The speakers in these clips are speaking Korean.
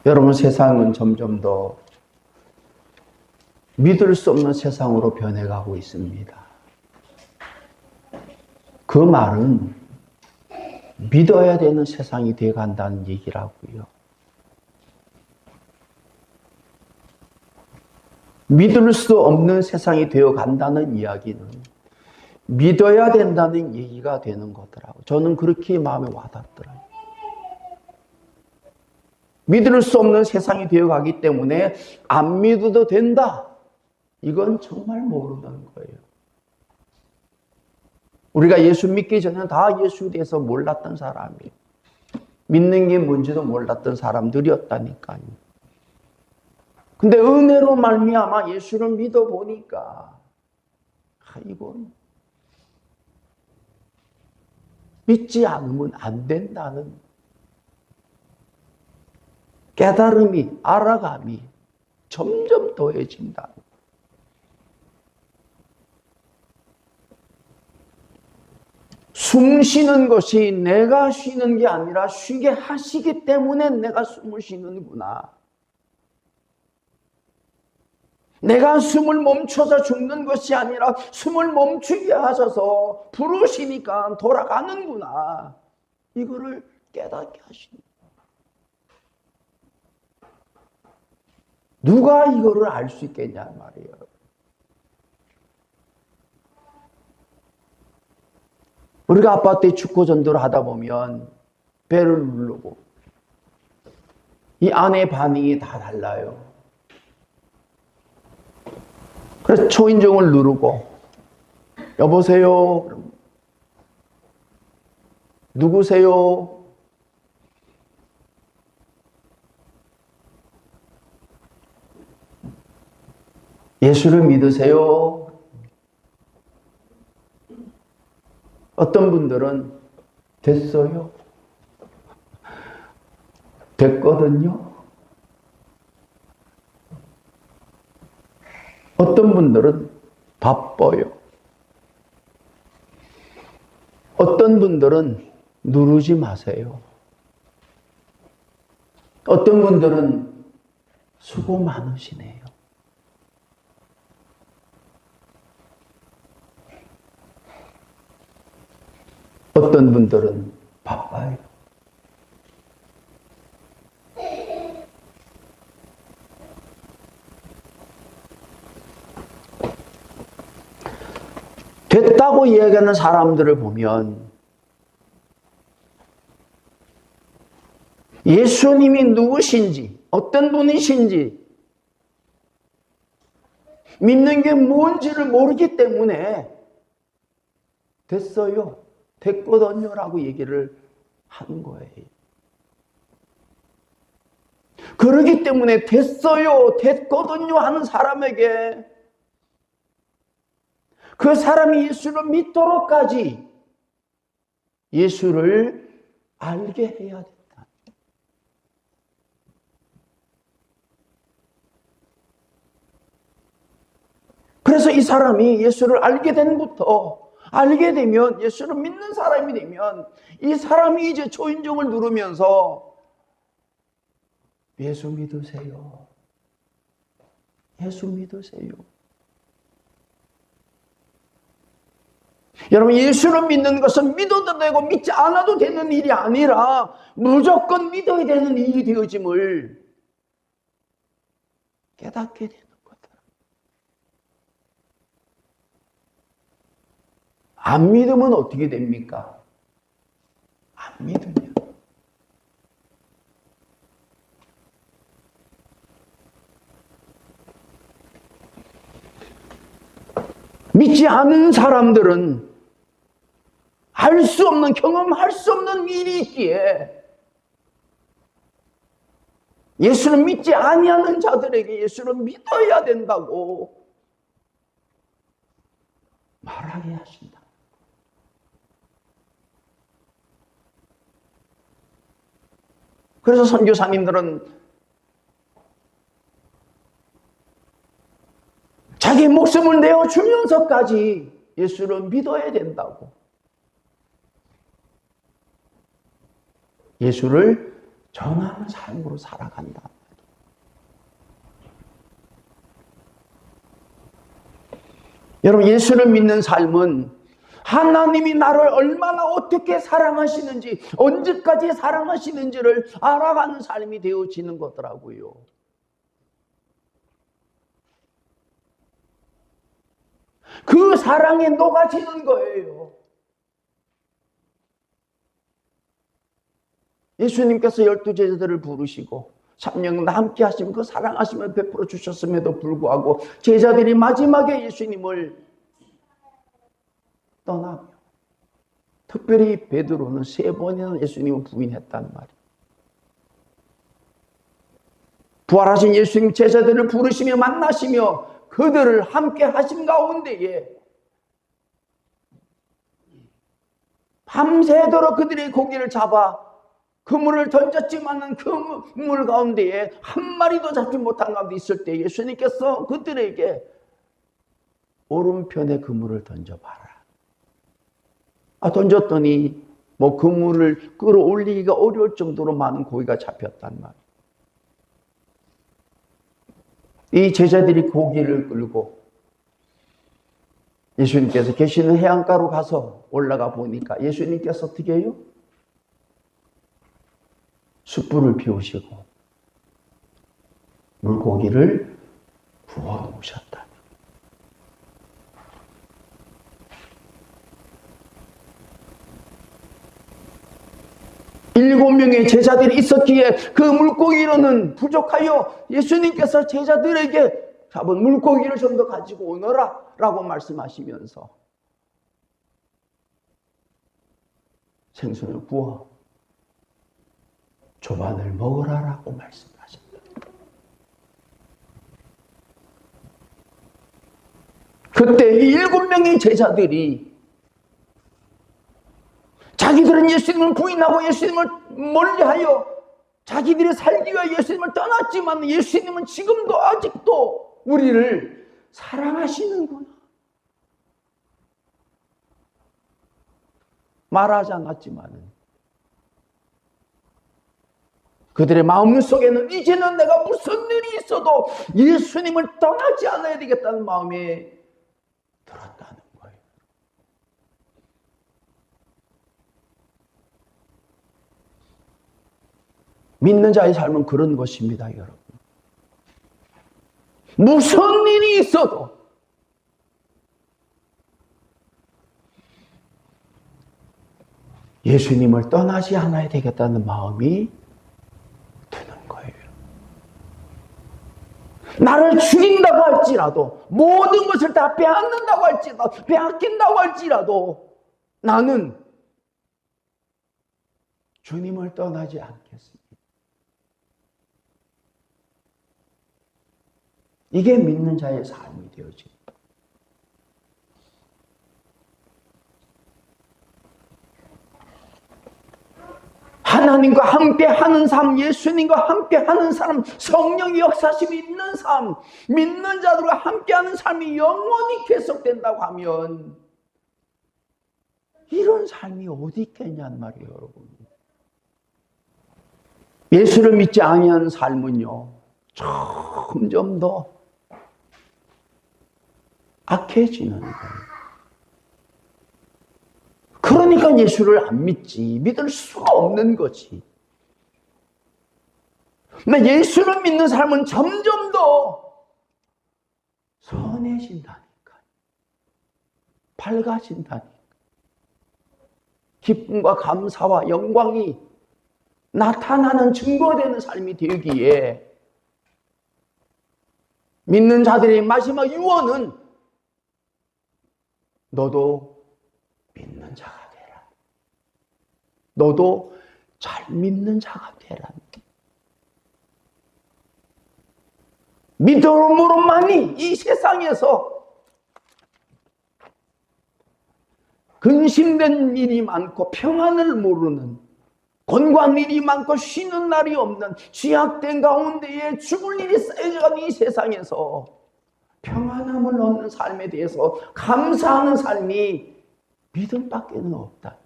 여러분, 세상은 점점 더 믿을 수 없는 세상으로 변해가고 있습니다. 그 말은 믿어야 되는 세상이 되어간다는 얘기라고요. 믿을 수 없는 세상이 되어간다는 이야기는 믿어야 된다는 얘기가 되는 거더라고요. 저는 그렇게 마음에 와닿더라고요. 믿을 수 없는 세상이 되어가기 때문에 안 믿어도 된다. 이건 정말 모르는 거예요. 우리가 예수 믿기 전에는 다 예수에 대해서 몰랐던 사람이에요. 믿는 게 뭔지도 몰랐던 사람들이었다니까요. 근데 은혜로 말미암아 예수를 믿어보니까 이건 믿지 않으면 안 된다는 깨달음이, 알아감이 점점 더해진다. 숨 쉬는 것이 내가 쉬는 게 아니라 쉬게 하시기 때문에 내가 숨을 쉬는구나. 내가 숨을 멈춰서 죽는 것이 아니라 숨을 멈추게 하셔서 부르시니까 돌아가는구나. 이거를 깨닫게 하십니다. 누가 이거를 알 수 있겠냐 말이에요. 우리가 아파트에 축구 전도를 하다 보면 배를 누르고 이 안의 반응이 다 달라요. 그래서 초인종을 누르고 여보세요? 그럼 누구세요? 예수를 믿으세요? 어떤 분들은 됐어요? 됐거든요? 어떤 분들은 바빠요. 어떤 분들은 누르지 마세요. 어떤 분들은 수고 많으시네요. 어떤 분들은 바빠요. 됐다고 이야기하는 사람들을 보면 예수님이 누구신지, 어떤 분이신지, 믿는 게 뭔지를 모르기 때문에 됐어요, 됐거든요 라고 얘기를 하는 거예요. 그러기 때문에 됐어요, 됐거든요 하는 사람에게 그 사람이 예수를 믿도록까지 예수를 알게 해야 된다. 그래서 이 사람이 예수를 알게 되면 예수를 믿는 사람이 되면 이 사람이 이제 초인종을 누르면서 예수 믿으세요. 예수 믿으세요. 여러분, 예수를 믿는 것은 믿어도 되고 믿지 않아도 되는 일이 아니라 무조건 믿어야 되는 일이 되어짐을 깨닫게 되는 거다. 안 믿으면 어떻게 됩니까? 안 믿으면 믿지 않은 사람들은 알 수 없는, 경험할 수 없는 일이 있기에 예수를 믿지 아니하는 자들에게 예수를 믿어야 된다고 말하게 하신다. 그래서 선교사님들은 자기 목숨을 내어주면서까지 예수를 믿어야 된다고, 예수를 전하는 삶으로 살아간다. 여러분, 예수를 믿는 삶은 하나님이 나를 얼마나 어떻게 사랑하시는지, 언제까지 사랑하시는지를 알아가는 삶이 되어지는 거더라고요. 그 사랑에 녹아지는 거예요. 예수님께서 12제자들을 부르시고 3년간 함께 하시면 그 사랑하심을 베풀어 주셨음에도 불구하고 제자들이 마지막에 예수님을 떠나며, 특별히 베드로는 3번이나 예수님을 부인했단 말이에요. 부활하신 예수님 제자들을 부르시며 만나시며 그들을 함께 하신 가운데에 밤새도록 그들의 고기를 잡아 그물을 던졌지만 그물 가운데에 한 마리도 잡지 못한 가운데 있을 때 예수님께서 그들에게 오른편에 그물을 던져봐라. 던졌더니 그물을 끌어올리기가 어려울 정도로 많은 고기가 잡혔단 말이에요. 이 제자들이 고기를 끌고 예수님께서 계시는 해안가로 가서 올라가 보니까 예수님께서 어떻게 해요? 숯불을 피우시고 물고기를 구워 놓으셨다. 일곱 명의 제자들이 있었기에 그 물고기로는 부족하여 예수님께서 제자들에게 잡은 물고기를 좀 더 가지고 오너라 라고 말씀하시면서 생선을 구워 조반을 먹으라 라고 말씀하십니다. 그때 이 7명의 제자들이 자기들은 예수님을 부인하고 예수님을 멀리하여 자기들이 살기 위해 예수님을 떠났지만 예수님은 지금도 아직도 우리를 사랑하시는구나. 말하지 않았지만 그들의 마음속에는 이제는 내가 무슨 일이 있어도 예수님을 떠나지 않아야 되겠다는 마음이 들었다는 거예요. 믿는 자의 삶은 그런 것입니다, 여러분. 무슨 일이 있어도 예수님을 떠나지 않아야 되겠다는 마음이 드는 거예요. 나를 죽인다고 할지라도, 모든 것을 다 빼앗는다고 할지라도, 빼앗긴다고 할지라도 나는 주님을 떠나지 않겠습니다. 이게 믿는 자의 삶이 되어집니다. 하나님과 함께 하는 삶, 예수님과 함께 하는 삶, 성령의 역사심이 있는 삶, 믿는 자들과 함께 하는 삶이 영원히 계속된다고 하면 이런 삶이 어디 있겠냐는 말이에요, 여러분. 예수를 믿지 아니하는 삶은요, 점점 더 악해지는 거예요. 그러니까 예수를 안 믿지. 믿을 수가 없는 거지. 근데 예수를 믿는 삶은 점점 더 선해진다니까. 밝아진다니까. 기쁨과 감사와 영광이 나타나는 증거되는 삶이 되기에 믿는 자들의 마지막 유언은 너도 믿는 자가 되라. 너도 잘 믿는 자가 되라. 믿음으로만이 이 세상에서 근심된 일이 많고 평안을 모르는, 곤고한 일이 많고 쉬는 날이 없는 죄악된 가운데에 죽을 일이 쌓여가는 이 세상에서 평안함을 얻는 삶에 대해서 감사하는 삶이 믿음밖에는 없다.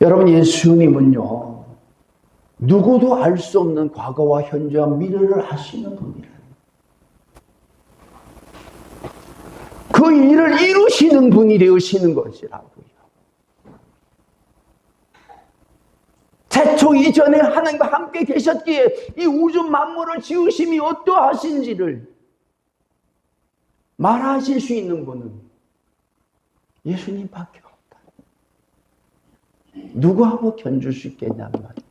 여러분, 예수님은요, 누구도 알 수 없는 과거와 현재와 미래를 하시는 분이라. 그 일을 이루시는 분이 되시는 것이라고요. 태초 이전에 하나님과 함께 계셨기에 이 우주 만물을 지으심이 어떠하신지를 말하실 수 있는 분은 예수님밖에 없다. 누구하고 견줄 수 있겠냐는 말이에요.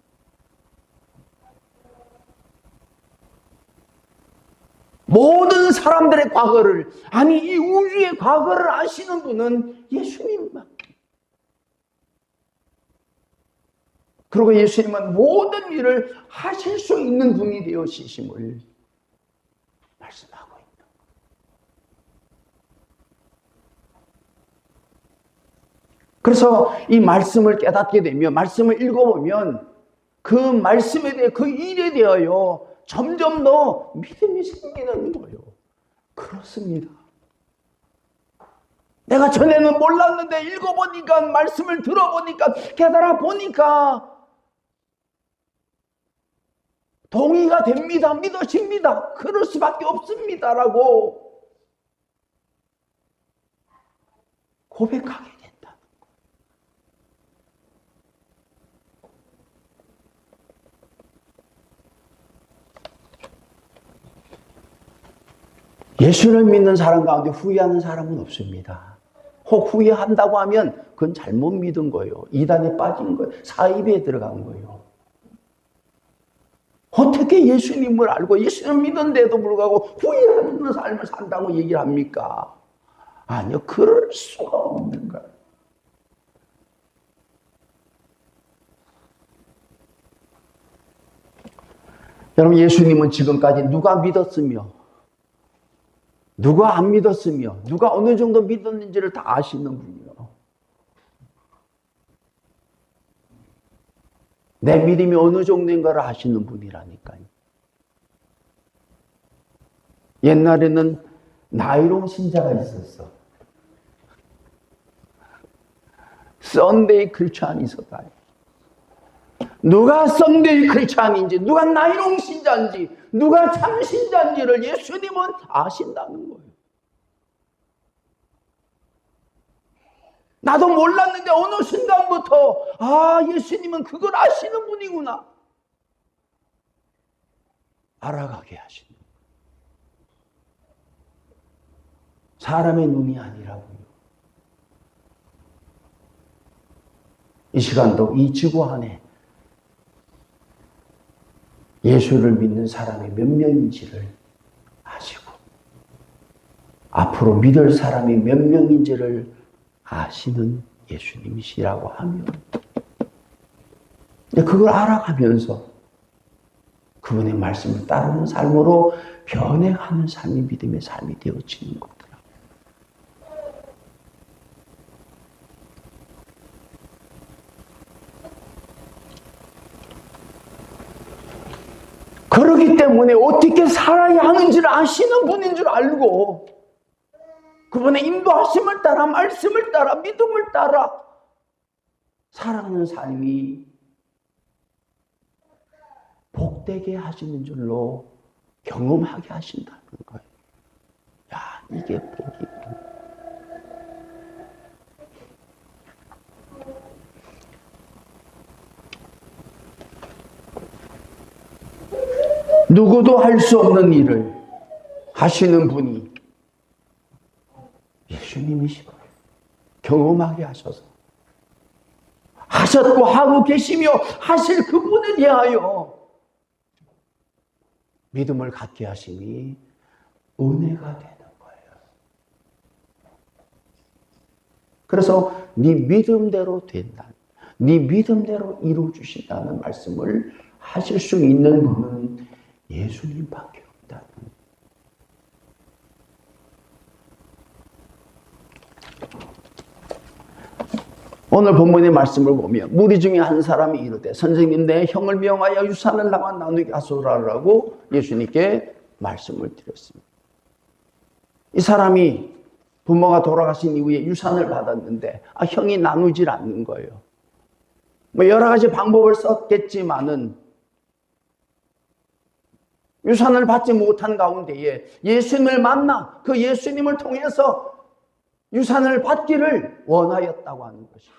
모든 사람들의 과거를, 아니 이 우주의 과거를 아시는 분은 예수님만. 그리고 예수님은 모든 일을 하실 수 있는 분이 되어지심을 말씀하고 있는 거예요. 그래서 이 말씀을 깨닫게 되면, 말씀을 읽어보면 그 말씀에 대해, 그 일에 대하여 점점 더 믿음이 생기는 거예요. 그렇습니다. 내가 전에는 몰랐는데 읽어보니까, 말씀을 들어보니까, 깨달아 보니까 동의가 됩니다. 믿어집니다. 그럴 수밖에 없습니다라고 고백하게 된다. 예수를 믿는 사람 가운데 후회하는 사람은 없습니다. 혹 후회한다고 하면 그건 잘못 믿은 거예요. 이단에 빠진 거예요. 사입에 들어간 거예요. 어떻게 예수님을 알고 예수님을 믿는데도 불구하고 후회하는 삶을 산다고 얘기를 합니까? 아니요, 그럴 수가 없는 거예요. 여러분, 예수님은 지금까지 누가 믿었으며 누가 안 믿었으며 누가 어느 정도 믿었는지를 다 아시는 분이에요. 내 믿음이 어느 정도인가를 아시는 분이라니까요. 옛날에는 나이롱 신자가 있었어. 썬데이 크리스찬이 있었다. 누가 썬데이 크리스찬인지, 누가 나이롱 신자인지, 누가 참 신자인지를 예수님은 아신다는 거예요. 나도 몰랐는데 어느 순간부터 예수님은 그걸 아시는 분이구나 알아가게 하시는 거예요. 사람의 눈이 아니라고요. 이 시간도 이 지구 안에 예수를 믿는 사람이 몇 명인지를 아시고 앞으로 믿을 사람이 몇 명인지를 아시는 예수님이시라고 하면 그걸 알아가면서 그분의 말씀을 따르는 삶으로 변해가는 삶이 믿음의 삶이 되어지는 거더라고요. 그렇기 때문에 어떻게 살아야 하는지를 아시는 분인 줄 알고 그분의 인도하심을 따라, 말씀을 따라, 믿음을 따라 살아가는 삶이 복되게 하시는 줄로 경험하게 하신다는 거예요. 야, 이게 복이구나. 누구도 할 수 없는 일을 하시는 분이 예수님이시고 경험하게 하셔서 하셨고 하고 계시며 하실 그분에 대하여 믿음을 갖게 하시니 은혜가 되는 거예요. 그래서 네 믿음대로 된다. 네 믿음대로 이루어주신다는 말씀을 하실 수 있는 분은 예수님밖에 없다는 거예요. 오늘 본문의 말씀을 보면 무리 중에 한 사람이 이르되 선생님 내 형을 명하여 유산을 나와 나누게 하소서라고 예수님께 말씀을 드렸습니다. 이 사람이 부모가 돌아가신 이후에 유산을 받았는데 형이 나누질 않는 거예요. 뭐 여러 가지 방법을 썼겠지만은 유산을 받지 못한 가운데에 예수님을 만나 그 예수님을 통해서 유산을 받기를 원하였다고 하는 것입니다.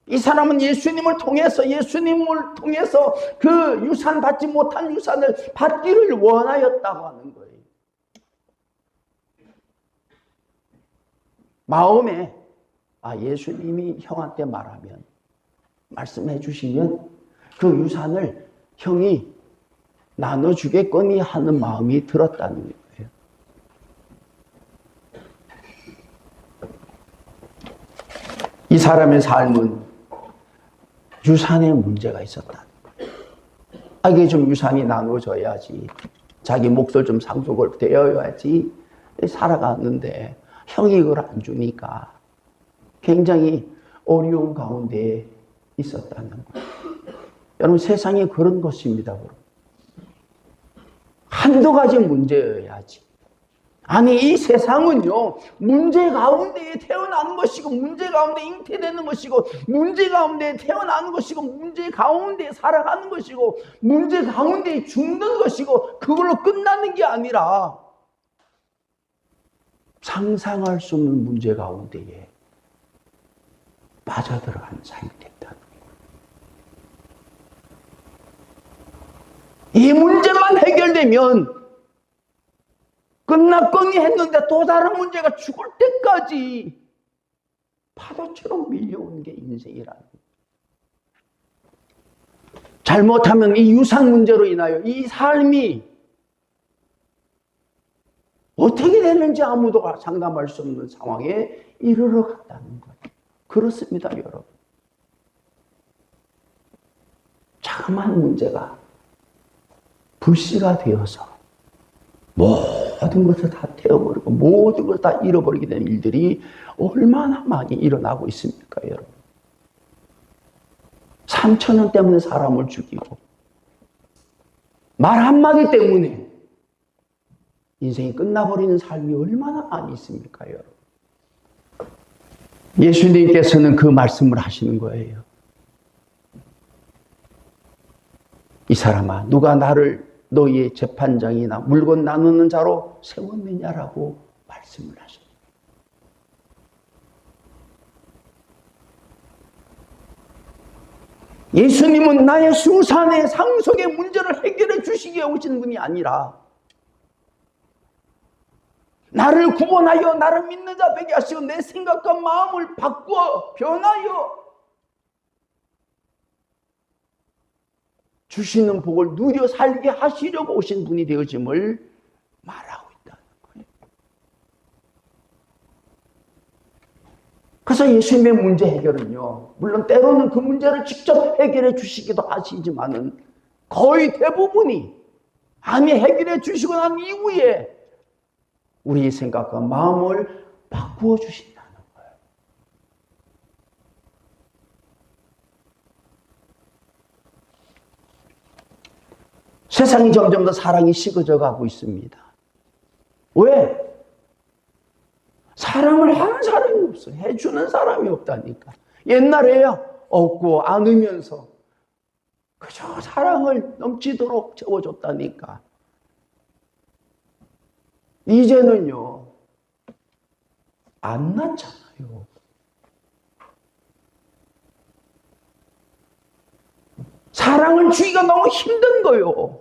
이 사람은 예수님을 통해서 그 유산 받지 못한 유산을 받기를 원하였다고 하는 거예요. 마음에 예수님이 형한테 말씀해 주시면 그 유산을 형이 나눠주겠거니 하는 마음이 들었다는 거예요. 이 사람의 삶은 유산에 문제가 있었다. 이게 좀 유산이 나눠져야지, 자기 몫을 좀 상속을 되어야지 살아갔는데 형이 이걸 안 주니까 굉장히 어려운 가운데 있었다는 거예요. 여러분, 세상에 그런 것입니다. 여러분. 한두 가지 문제여야지. 이 세상은요, 문제 가운데에 태어나는 것이고, 문제 가운데 잉태되는 것이고, 문제 가운데 태어나는 것이고, 문제 가운데 살아가는 것이고, 문제 가운데 죽는 것이고, 그걸로 끝나는 게 아니라 상상할 수 없는 문제 가운데에 빠져들어가는 삶이 됐다는 거예요. 이 문제만 해결되면 끝났거니 했는데 또 다른 문제가 죽을 때까지 파도처럼 밀려오는 게 인생이라는 거예요. 잘못하면 이 유산 문제로 인하여 이 삶이 어떻게 되는지 아무도 장담할 수 없는 상황에 이르러 갔다는 거예요. 그렇습니다, 여러분. 자그마한 문제가 불씨가 되어서 모든 것을 다 태워버리고 모든 것을 다 잃어버리게 되는 일들이 얼마나 많이 일어나고 있습니까, 여러분? 3,000원 때문에 사람을 죽이고 말 한마디 때문에 인생이 끝나버리는 삶이 얼마나 많이 있습니까, 여러분? 예수님께서는 그 말씀을 하시는 거예요. 이 사람아, 누가 나를 너희의 재판장이나 물건 나누는 자로 세웠느냐라고 말씀을 하십니다. 예수님은 나의 수산의 상속의 문제를 해결해 주시기에 오신 분이 아니라 나를 구원하여 나를 믿는 자 되게 하시고 내 생각과 마음을 바꾸어 변하여 주시는 복을 누려 살게 하시려고 오신 분이 되어짐을 말하고 있다는 거예요. 그래서 예수님의 문제 해결은요, 물론 때로는 그 문제를 직접 해결해 주시기도 하시지만은 거의 대부분이 해결해 주시고 난 이후에 우리의 생각과 마음을 바꾸어 주신다는 거예요. 세상이 점점 더 사랑이 식어져 가고 있습니다. 왜? 사랑을 하는 사람이 없어. 해주는 사람이 없다니까. 옛날에야 없고 안으면서 그저 사랑을 넘치도록 채워줬다니까. 이제는요, 안 낳잖아요. 사랑을 주기가 너무 힘든 거요.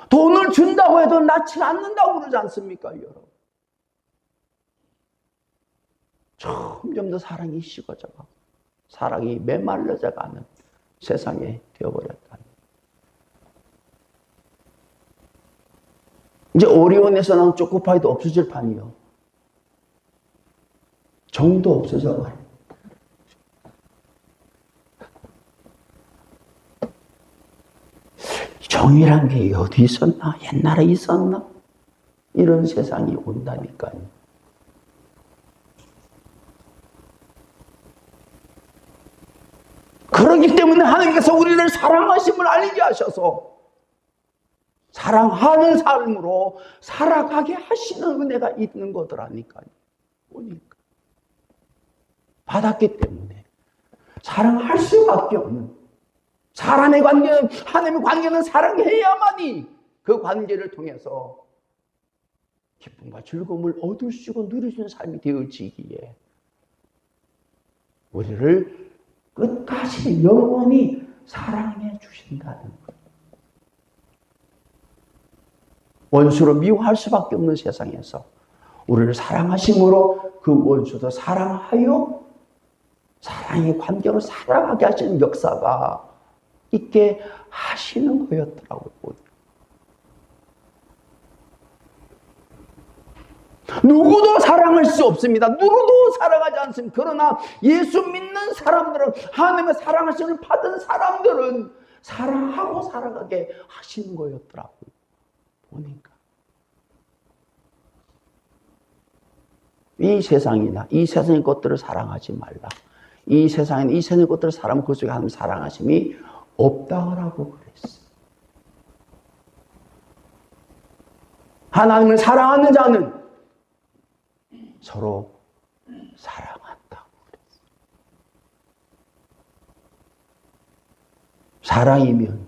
돈을 준다고 해도 낳지 않는다고 그러지 않습니까, 여러분? 점점 더 사랑이 식어져가고 사랑이 메말라져가는 세상에 되어버렸다. 이제 오리온에서 나온 초코파이도 없어질 판이요. 정도 없어져 가요. 정이란 게 어디 있었나? 옛날에 있었나? 이런 세상이 온다니까요. 그렇기 때문에 하나님께서 우리를 사랑하심을 알게 하셔서 사랑하는 삶으로 살아가게 하시는 은혜가 있는 거더라니까요. 보니까. 받았기 때문에 사랑할 수밖에 없는 사람의 관계는, 하나님의 관계는 사랑해야만이 그 관계를 통해서 기쁨과 즐거움을 얻을 수 있고 누릴 수 있는 삶이 되어지기에 우리를 끝까지 영원히 사랑해 주신다는 것. 원수로 미워할 수밖에 없는 세상에서 우리를 사랑하심으로 그 원수도 사랑하여 사랑의 관계로 살아가게 하시는 역사가 있게 하시는 거였더라고요. 누구도 사랑할 수 없습니다. 누구도 사랑하지 않습니다. 그러나 예수 믿는 사람들은, 하나님의 사랑하심을 받은 사람들은 사랑하고 살아가게 하시는 거였더라고요. 보니까 이 세상이나 이 세상의 것들을 사랑하지 말라. 이 세상에는 이 세상의 것들을 사랑하면 그 속에 하나님 사랑하심이 없다라고 그랬어요. 하나님을 사랑하는 자는 서로 사랑한다고 그랬어요. 사랑이면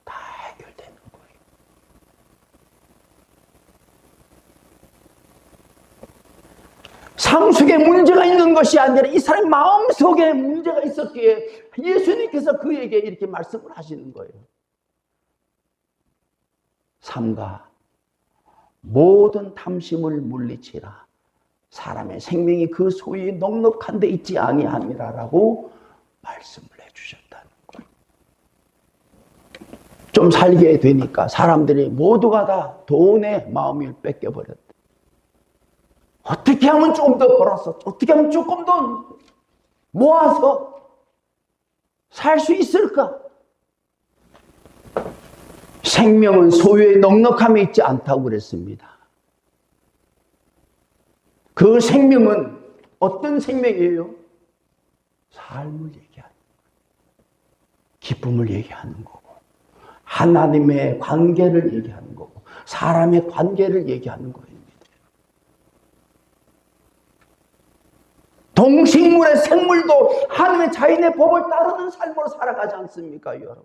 다 해결되는 거예요. 상속에 문제가 있는 것이 아니라 이 사람의 마음속에 문제가 있었기에 예수님께서 그에게 이렇게 말씀을 하시는 거예요. 삼가 모든 탐심을 물리치라. 사람의 생명이 그 소유에 넉넉한 데 있지 아니함이라라고 말씀을 해주셨다는 거예요. 좀 살게 되니까 사람들이 모두가 다 돈에 마음을 뺏겨버렸다. 어떻게 하면 조금 더 벌어서, 어떻게 하면 조금 더 모아서 살 수 있을까? 생명은 소유의 넉넉함에 있지 않다고 그랬습니다. 그 생명은 어떤 생명이에요? 삶을 얘기하는 거예요. 기쁨을 얘기하는 거고, 하나님의 관계를 얘기하는 거고, 사람의 관계를 얘기하는 거예요. 동식물의 생물도 하나님의 자연의 법을 따르는 삶으로 살아가지 않습니까, 여러분?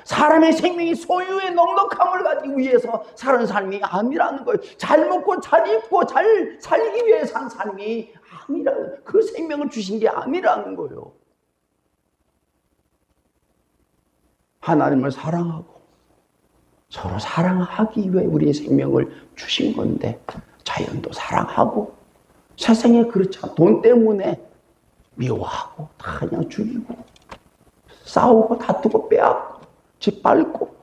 사람의 생명이 소유의 넉넉함을 가지기 위해서 사는 삶이 아니라는 거예요. 잘 먹고 잘 입고 잘 살기 위해 산 삶이 아니라는, 그 생명을 주신 게 아니라는 거예요. 하나님을 사랑하고 서로 사랑하기 위해 우리의 생명을 주신 건데, 자연도 사랑하고 세상에 그렇지 않아. 돈 때문에 미워하고 다 그냥 죽이고 싸우고 다투고 빼앗고 짓밟고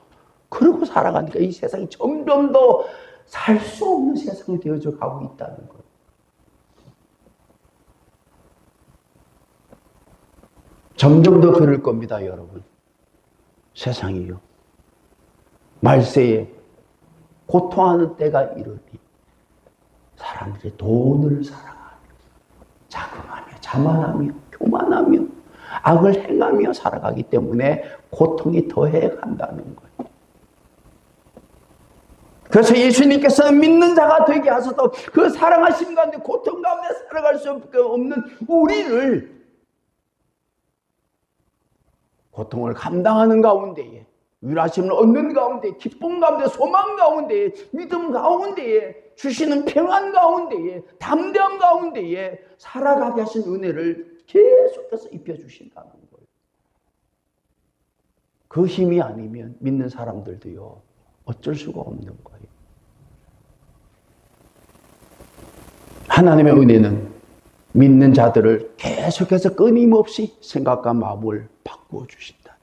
그러고 살아가니까 이 세상이 점점 더 살 수 없는 세상이 되어져 가고 있다는 거예요. 점점 더 그럴 겁니다, 여러분. 세상이요. 말세에 고통하는 때가 이르니 사람들이 돈을 사랑하며 자긍하며 자만하며 교만하며 악을 행하며 살아가기 때문에 고통이 더해 간다는 거예요. 그래서 예수님께서는 믿는 자가 되게 하셔서 그 사랑하심 가운데 고통 가운데 살아갈 수 없는 우리를 고통을 감당하는 가운데에, 위로하심을 얻는 가운데, 기쁨 가운데, 소망 가운데, 믿음 가운데에, 주시는 평안 가운데에, 담대함 가운데에 살아가게 하신 은혜를 계속해서 입혀주신다는 거예요. 그 힘이 아니면 믿는 사람들도요, 어쩔 수가 없는 거예요. 하나님의 은혜는 믿는 자들을 계속해서 끊임없이 생각과 마음을 바꾸어 주신다.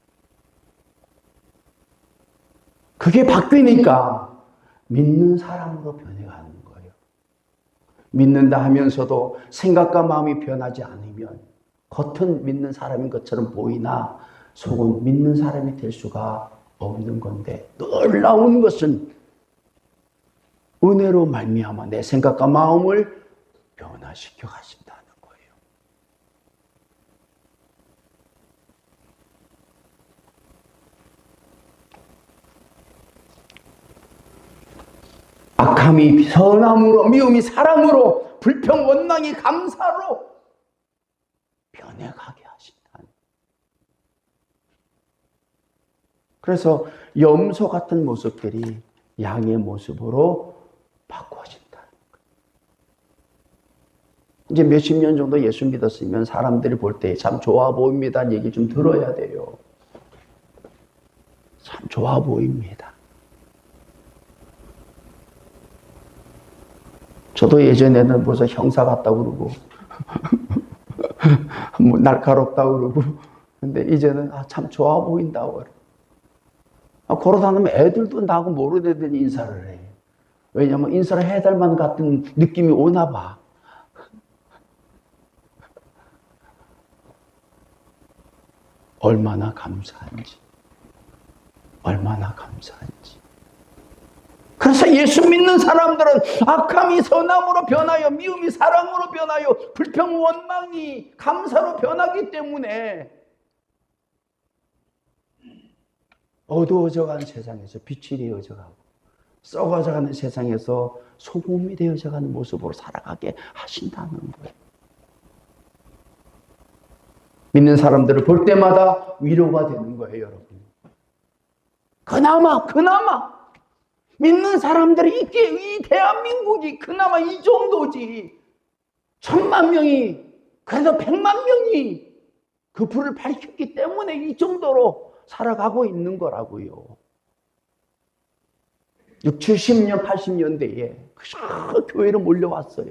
그게 바뀌니까 믿는 사람으로 변해가는 거예요. 믿는다 하면서도 생각과 마음이 변하지 않으면 겉은 믿는 사람인 것처럼 보이나 속은 믿는 사람이 될 수가 없는 건데, 놀라운 것은 은혜로 말미암아 내 생각과 마음을 변화시켜 가신다는 거예요. 악함이 선함으로, 미움이 사랑으로, 불평 원망이 감사로 변해가게 하신다는 거예요. 그래서 염소 같은 모습들이 양의 모습으로 바꾸어진다. 이제 몇십 년 정도 예수 믿었으면 사람들이 볼 때 참 좋아 보입니다 얘기 좀 들어야 돼요. 참 좋아 보입니다. 저도 예전에는 벌써 형사 같다고 그러고 뭐 날카롭다고 그러고, 근데 이제는 참 좋아 보인다고 그래요. 걸어다니면 애들도 나하고 모르는 애들이 인사를 해. 왜냐면 인사를 해야 될 만 같은 느낌이 오나 봐. 얼마나 감사한지. 얼마나 감사한지. 그래서 예수 믿는 사람들은 악함이 선함으로 변하여, 미움이 사랑으로 변하여, 불평, 원망이 감사로 변하기 때문에 어두워져가는 세상에서 빛이 되어져가고, 썩어져가는 세상에서 소금이 되어져가는 모습으로 살아가게 하신다는 거예요. 믿는 사람들을 볼 때마다 위로가 되는 거예요, 여러분. 그나마 믿는 사람들이 있기에 이 대한민국이 그나마 이 정도지. 1000만 명이, 그래도 100만 명이 그 불을 밝혔기 때문에 이 정도로 살아가고 있는 거라고요. 60, 70년, 80년대에 교회로 몰려왔어요.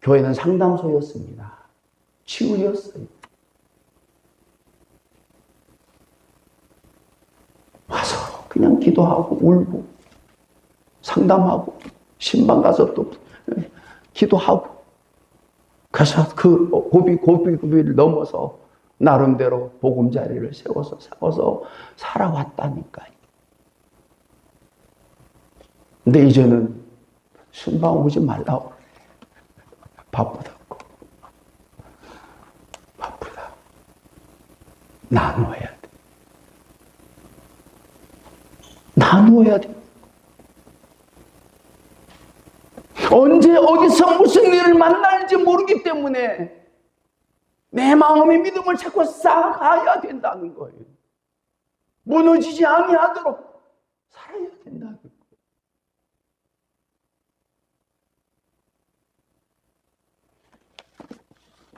교회는 상담소였습니다. 치유였어요. 와서 그냥 기도하고 울고 상담하고 신방 가서 또 기도하고, 그래서 그 고비를 넘어서 나름대로 보금자리를 세워서 살아왔다니까요. 근데 이제는 신방 오지 말라고 그래. 바쁘다고. 바쁘다. 나눠야 돼. 나누어야 돼. 언제 어디서 무슨 일을 만날지 모르기 때문에 내 마음의 믿음을 자꾸 쌓아가야 된다는 거예요. 무너지지 아니하도록 살아야 된다는 거예요.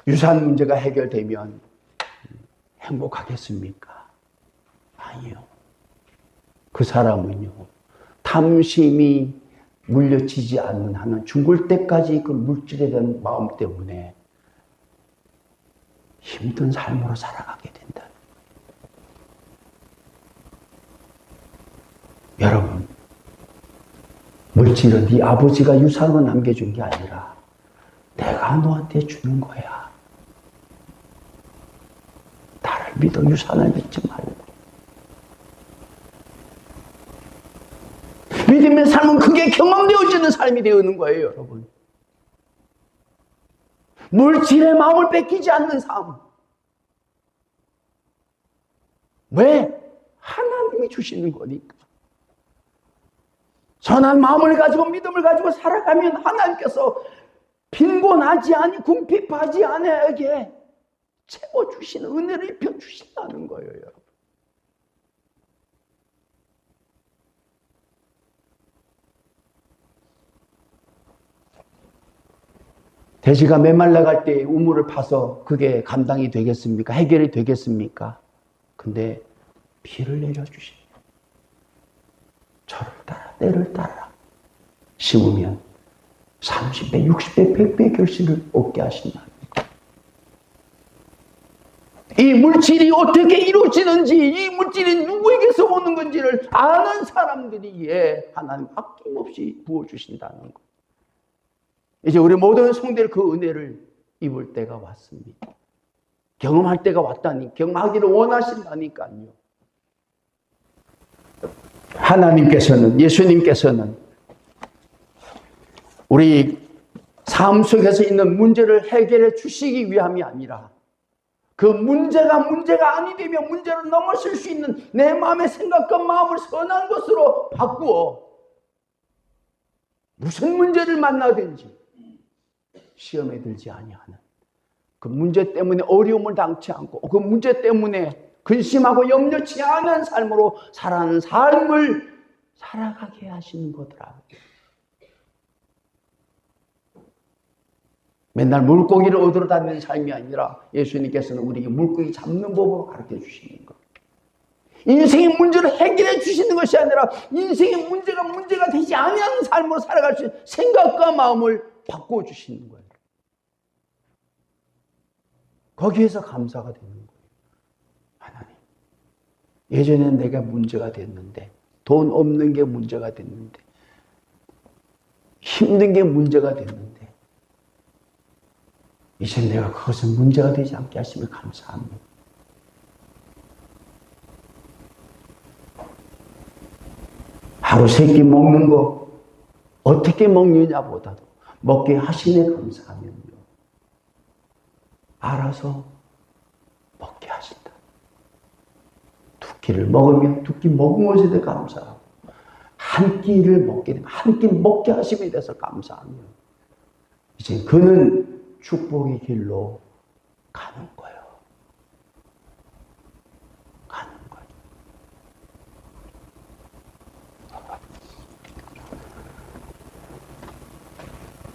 유산 문제가 해결되면 행복하겠습니까? 아니요. 그 사람은요, 탐심이 물려치지 않는 한은 죽을 때까지 그 물질에 대한 마음 때문에 힘든 삶으로 살아가게 된다. 여러분, 물질은 네 아버지가 유산으로 남겨준 게 아니라 내가 너한테 주는 거야. 나를 믿어 유산을 믿지 말고. 믿음의 삶은 그게 경험되어지는 삶이 되는 거예요, 여러분. 물질의 마음을 뺏기지 않는 삶. 왜? 하나님이 주시는 거니까. 선한 마음을 가지고 믿음을 가지고 살아가면 하나님께서 빈곤하지 아니 궁핍하지 않에게 채워주시는 은혜를 입혀주신다는 거예요, 여러분. 돼지가 메말라갈 때 우물을 파서 그게 감당이 되겠습니까? 해결이 되겠습니까? 근데 비를 내려주십니다. 저를 따라 때를 따라 심으면 30배, 60배, 100배 결실을 얻게 하신다. 이 물질이 어떻게 이루어지는지, 이 물질이 누구에게서 오는 건지를 아는 사람들이 하나님 아낌없이 부어주신다는 것. 이제 우리 모든 성도들 그 은혜를 입을 때가 왔습니다. 경험할 때가 왔다니, 경험하기를 원하신다니까요. 하나님께서는, 예수님께서는 우리 삶 속에서 있는 문제를 해결해 주시기 위함이 아니라 그 문제가 아니 되면 문제를 넘어설 수 있는 내 마음의 생각과 마음을 선한 것으로 바꾸어 무슨 문제를 만나든지 시험에 들지 아니하는, 그 문제 때문에 어려움을 당치 않고 그 문제 때문에 근심하고 염려치 않은 삶으로 살아가는 삶을 살아가게 하시는 거더라고요. 맨날 물고기를 얻으러 다니는 삶이 아니라 예수님께서는 우리에게 물고기 잡는 법으로 가르쳐 주시는 거예요. 인생의 문제를 해결해 주시는 것이 아니라 인생의 문제가 되지 아니하는 삶으로 살아갈 수 있는 생각과 마음을 바꿔주시는 거예요. 거기에서 감사가 되는 거예요. 하나님, 예전에는 내가 문제가 됐는데, 돈 없는 게 문제가 됐는데, 힘든 게 문제가 됐는데, 이제 내가 그것은 문제가 되지 않게 하시면 감사합니다. 하루 세 끼 먹는 거 어떻게 먹느냐보다도 먹게 하시네 감사하면요, 알아서 먹게 하신다. 두 끼를 먹으면 두 끼 먹은 것에 대해 감사하고, 한 끼를 먹게 되면 한 끼 먹게 하심에 대해서 감사하며, 이제 그는 축복의 길로 가는 거예요. 가는 거예요.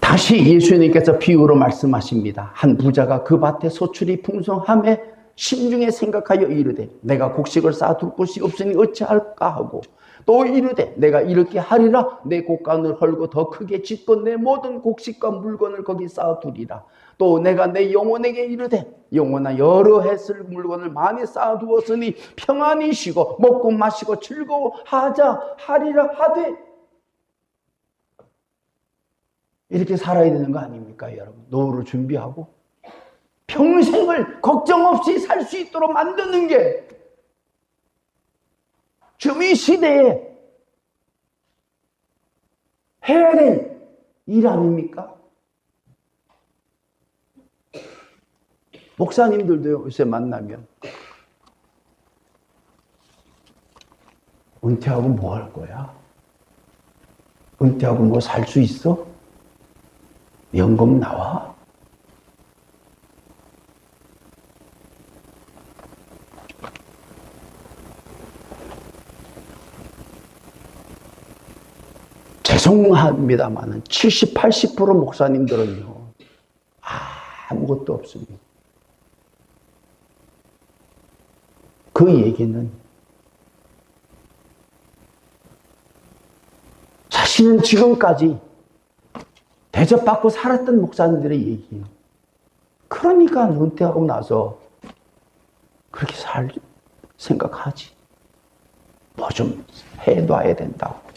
다시 예수님께서 비유로 말씀하십니다. 한 부자가 그 밭에 소출이 풍성함에 심중에 생각하여 이르되 내가 곡식을 쌓아둘 곳이 없으니 어찌할까 하고, 또 이르되 내가 이렇게 하리라. 내 곡간을 헐고 더 크게 짓고 내 모든 곡식과 물건을 거기 쌓아두리라. 또 내가 내 영혼에게 이르되 영혼아, 여러 해 쓸 물건을 많이 쌓아두었으니 평안히 쉬고 먹고 마시고 즐거워하자 하리라 하되, 이렇게 살아야 되는 거 아닙니까 여러분? 노후를 준비하고 평생을 걱정 없이 살 수 있도록 만드는 게 지금 이 시대에 해야 될 일 아닙니까? 목사님들도 요새 만나면 은퇴하고 뭐 할 거야? 은퇴하고 뭐 살 수 있어? 연금 나와? 죄송합니다만 70, 80% 목사님들은요, 아무것도 없습니다. 그 얘기는 자신은 지금까지 대접받고 살았던 목사님들의 얘기예요. 그러니까 은퇴하고 나서 그렇게 살 생각하지. 뭐 좀 해놔야 된다고.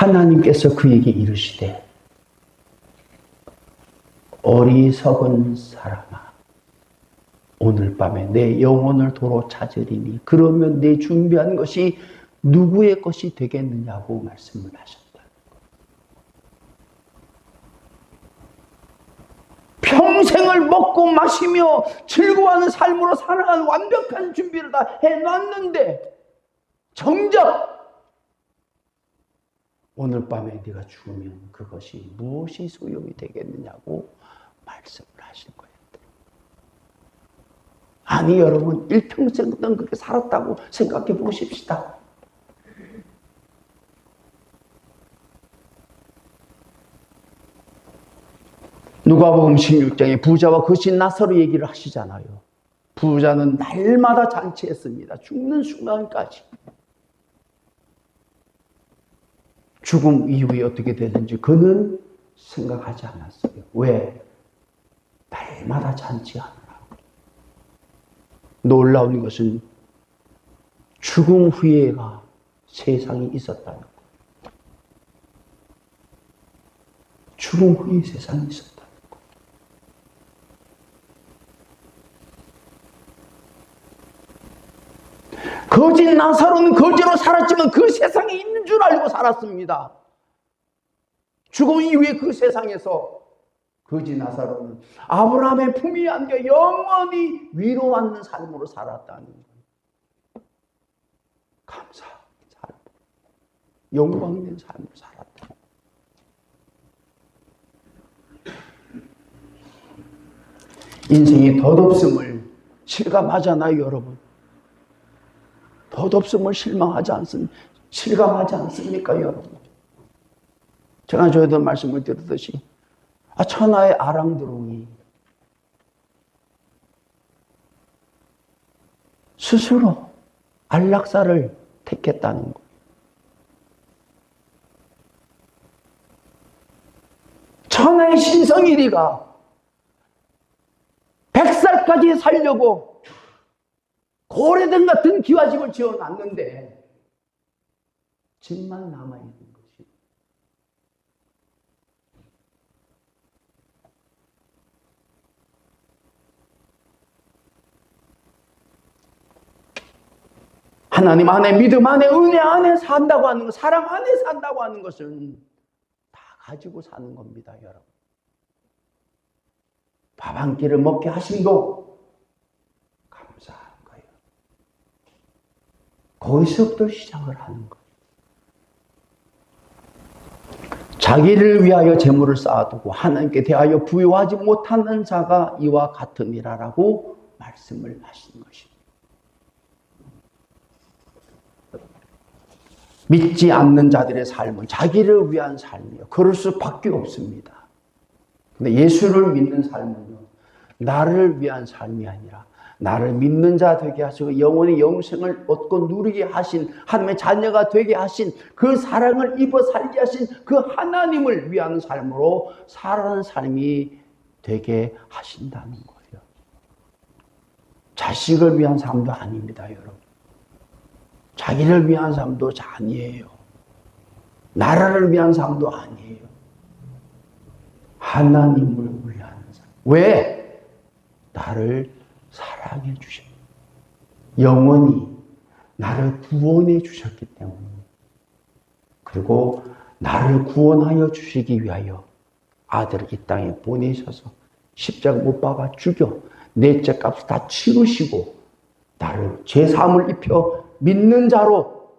하나님께서 그에게 이르시되 어리석은 사람아, 오늘 밤에 내 영혼을 도로 찾으리니 그러면 내 준비한 것이 누구의 것이 되겠느냐고 말씀을 하셨다. 평생을 먹고 마시며 즐거워하는 삶으로 살아가는 완벽한 준비를 다 해놨는데 정작 오늘 밤에 네가 죽으면 그것이 무엇이 소용이 되겠느냐고 말씀을 하신 거예요. 아니 여러분, 일평생 동안 그렇게 살았다고 생각해 보십시다. 누가복음 16장에 부자와 거신 나사로 얘기를 하시잖아요. 부자는 날마다 잔치했습니다. 죽는 순간까지. 죽음 이후에 어떻게 되는지 그는 생각하지 않았어요. 왜? 날마다 잔치하느라고. 놀라운 것은 죽음 후에가 세상이 있었다는 거예요. 죽음 후에 세상이 있었다는 거예요. 거짓 나사로는 거지로 살았지만 그 세상에 있는 줄 알고 살았습니다. 죽음 이후에 그 세상에서 거짓 나사로는 아브라함의 품위 안겨 영원히 위로받는 삶으로 살았다는 거예요. 감사한 삶, 영광된 삶을 살았다. 인생이 덧없음을 실감하잖아요, 여러분. 덧없음을 실감하지 않습니까, 여러분? 제가 저에도 말씀을 드렸듯이 천하의 아랑드롱이 스스로 안락사를 택했다는 거예요. 천하의 신성일이가 100살까지 살려고 고래등 같은 기와집을 지어놨는데 집만 남아있는 것이. 하나님 안에, 믿음 안에, 은혜 안에 산다고 하는 것, 사랑 안에 산다고 하는 것은 다 가지고 사는 겁니다, 여러분. 밥 한 끼를 먹게 하심도 감사한 거예요. 거기서부터 시작을 하는 거예요. 자기를 위하여 재물을 쌓아두고 하나님께 대하여 부유하지 못하는 자가 이와 같으니라라고 말씀을 하신 것입니다. 믿지 않는 자들의 삶은 자기를 위한 삶이에요. 그럴 수밖에 없습니다. 근데 예수를 믿는 삶은요, 나를 위한 삶이 아니라 나를 믿는 자 되게 하시고 영원히 영생을 얻고 누리게 하신, 하나님의 자녀가 되게 하신, 그 사랑을 입어 살게 하신 그 하나님을 위한 삶으로 살아가는 삶이 되게 하신다는 거예요. 자식을 위한 삶도 아닙니다, 여러분. 자기를 위한 삶도 아니에요. 나라를 위한 삶도 아니에요. 하나님을 위한 삶. 왜? 나를 사랑해 주십니다. 영원히 나를 구원해 주셨기 때문입니다. 그리고 나를 구원하여 주시기 위하여 아들을 이 땅에 보내셔서 십자가 못 박아 죽여 내 죄값을 다 치르시고 나를 죄사함을 입혀 믿는 자로,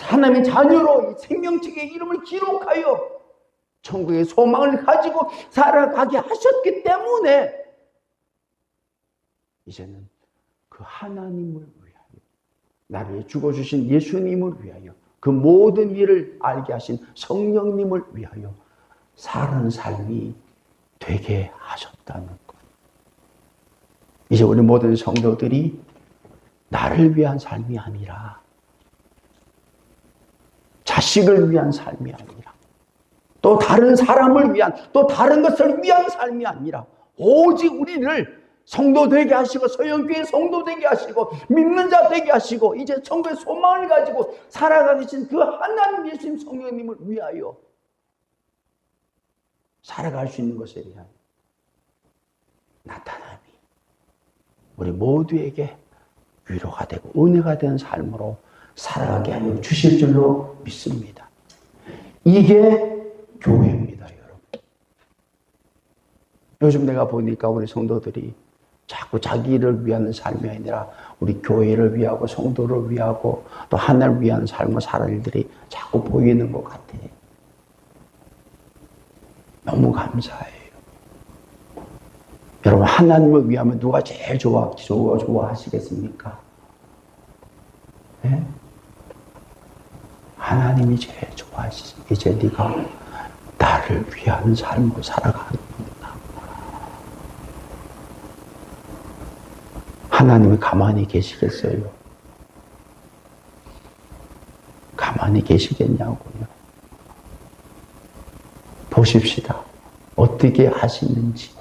하나님의 자녀로 이 생명책의 이름을 기록하여 천국의 소망을 가지고 살아가게 하셨기 때문에 이제는 그 하나님을 위하여, 나를 죽어주신 예수님을 위하여, 그 모든 일을 알게 하신 성령님을 위하여 사는 삶이 되게 하셨다는 것. 이제 우리 모든 성도들이 나를 위한 삶이 아니라, 자식을 위한 삶이 아니라, 또 다른 사람을 위한, 또 다른 것을 위한 삶이 아니라 오직 우리를 성도 되게 하시고 서영교회 성도 되게 하시고 믿는 자 되게 하시고 이제 천국의 소망을 가지고 살아가신 그 하나님 예수님 성령님을 위하여 살아갈 수 있는 것에 대한 나타남이 우리 모두에게 위로가 되고 은혜가 되는 삶으로 살아가게 하여 주실 줄로 믿습니다. 이게 교회입니다, 여러분. 요즘 내가 보니까 우리 성도들이 자꾸 자기를 위한 삶이 아니라 우리 교회를 위하고 성도를 위하고 또 하나님을 위한 삶을 사는 일들이 자꾸 보이는 것 같아요. 너무 감사해요. 여러분, 하나님을 위하면 누가 제일 좋아하시겠습니까? 네? 하나님이 제일 좋아하시지. 이제 네가 나를 위한 삶으로 살아가는구나. 하나님이 가만히 계시겠어요? 가만히 계시겠냐고요. 보십시다. 어떻게 하시는지.